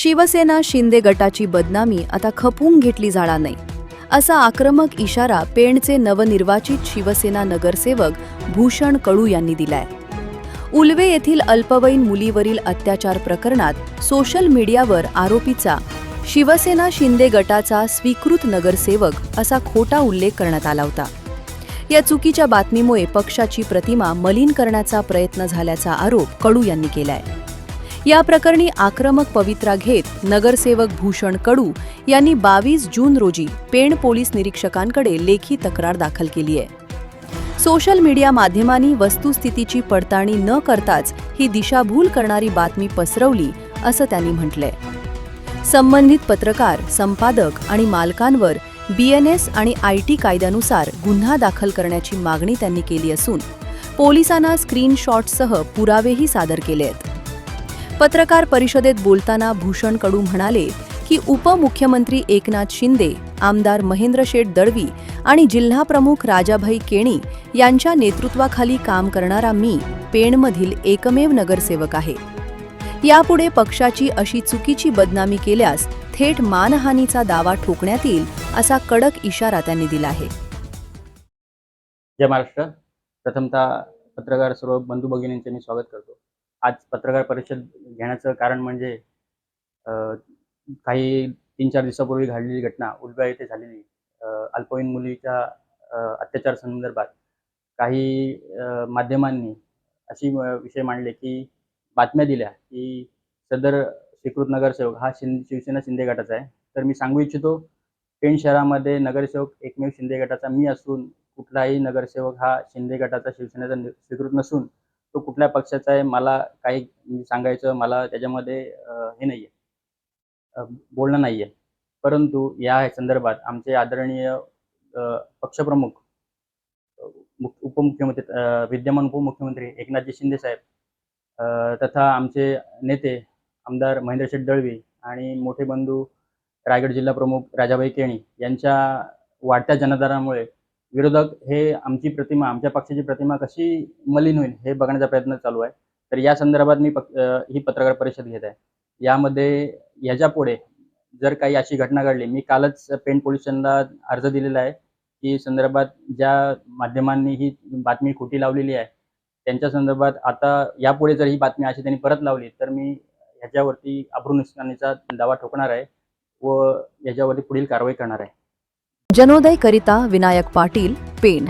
शिवसेना शिंदे गटाची बदनामी आता खपवून घेतली जाणार नाही, असा आक्रमक इशारा पेणचे नवनिर्वाचित शिवसेना नगरसेवक भूषण कडू यांनी दिलाय. उल्वे येथील अल्पवयीन मुलीवरील अत्याचार प्रकरणात सोशल मीडियावर आरोपीचा शिवसेना शिंदे गटाचा स्वीकृत नगरसेवक असा खोटा उल्लेख करण्यात आला होता. या चुकीच्या बातमीमुळे पक्षाची प्रतिमा मलिन करण्याचा प्रयत्न झाल्याचा आरोप कडू यांनी केलाय. या प्रकरणी आक्रमक पवित्रा घेत नगरसेवक भूषण कडू यांनी 22 जून रोजी पेण पोलीस निरीक्षकांकडे लेखी तक्रार दाखल केली आहे. सोशल मीडिया माध्यमांनी वस्तुस्थितीची पडताळणी न करताच ही दिशाभूल करणारी बातमी पसरवली असं त्यांनी म्हटलंय. संबंधित पत्रकार, संपादक आणि मालकांवर BNS आणि IT कायद्यानुसार गुन्हा दाखल करण्याची मागणी त्यांनी केली असून पोलिसांना स्क्रीनशॉटसह पुरावेही सादर केले आहेत. पत्रकार परिषदेत बोलताना भूषण कडू म्हणाले की उपमुख्यमंत्री एकनाथ शिंदे, आमदार महेंद्र शेठ दळवी आणि जिल्हाप्रमुख राजाभाई केणी यांच्या नेतृत्वाखाली काम करणारा मी पेणमधील एकमेव नगरसेवक आहे. यापुढे पक्षाची अशी चुकीची बदनामी केल्यास थेट मानहानीचा दावा ठोकण्यात येईल असा कडक इशारा त्यांनी दिला आहे. जय महाराष्ट्र. प्रथमतः पत्रकार सर्व बंधू भगिनींचे मी स्वागत करतो. आज पत्रकार परिषद घेण्याचं कारण म्हणजे काही 3-4 दिवसापूर्वी घडलेली घटना उल्वा येथे झालेली अल्पवयीन मुलीच्या अत्याचार संदर्भात काही माध्यमांनी अशी विषय मांडले की बातम्या दिल्या की सदर स्वीकृत नगरसेवक हा शिवसेना शिंदे गटाचा आहे. तर मी सांगू इच्छितो, पेण शहरामध्ये नगरसेवक एकमेव शिंदे गटाचा मी असून कुठलाही नगरसेवक हा शिंदे गटाचा शिवसेनेचा स्वीकृत नसून तो कुठल्या पक्षाचा आहे मला काही सांगायचं मला त्याच्यामध्ये हे नाही आहे, बोलणं नाही आहे. परंतु या संदर्भात आमचे आदरणीय पक्षप्रमुख उपमुख्यमंत्री विद्यमान उपमुख्यमंत्री एकनाथजी शिंदे साहेब तथा आमचे नेते आमदार महेंद्र शेठ दळवी आणि मोठे बंधू रायगड जिल्हा प्रमुख राजाभाई केणी यांच्या वाढत्या जनदानामुळे विरोधक हे आमची प्रतिमा, आमच्या पक्षाची प्रतिमा कशी मलिन होईल हे बघण्याचा प्रयत्न चालू आहे. तर या संदर्भात मी ही पत्रकार परिषद घेत आहे. यामध्ये याच्यापुढे जर काही अशी घटना घडली, मी कालच पेण पोलीस स्टेशनला अर्ज दिलेला आहे की संदर्भात ज्या माध्यमांनी ही बातमी खोटी लावलेली आहे त्यांच्या संदर्भात आता यापुढे जर ही बातमी अशी त्यांनी परत लावली तर मी ह्याच्यावरती अब्रू नुकसानीचा दावा ठोकणार आहे व याच्यावरती पुढील कारवाई करणार आहे. जनोदय करिता विनायक पाटील, पेण.